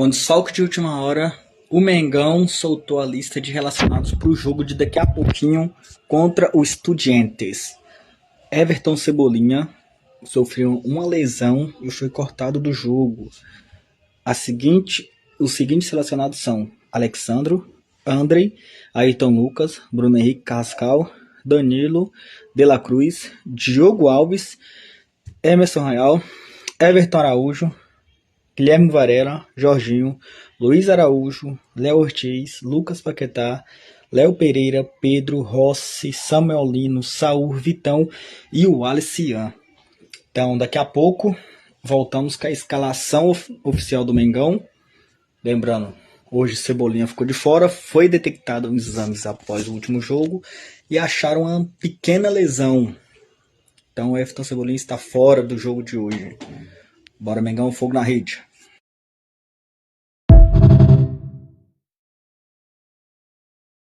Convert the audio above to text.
Com desfalque de última hora, o Mengão soltou a lista de relacionados para o jogo de daqui a pouquinho contra o Estudiantes. Everton Cebolinha sofreu uma lesão e foi cortado do jogo. Os seguintes relacionados são Alexandro, Andrei, Ayrton Lucas, Bruno Henrique Carrascal, Danilo, De La Cruz, Diogo Alves, Emerson Royal, Everton Araújo, Guilherme Varela, Jorginho, Luiz Araújo, Léo Ortiz, Lucas Paquetá, Léo Pereira, Pedro, Rossi, Samuel Lino, Saúl, Vitão e o Alician. Então, daqui a pouco, voltamos com a escalação oficial do Mengão. Lembrando, hoje Cebolinha ficou de fora, foi detectado nos exames após o último jogo e acharam uma pequena lesão. Então, o Everton Cebolinha está fora do jogo de hoje. Bora, Mengão, fogo na rede.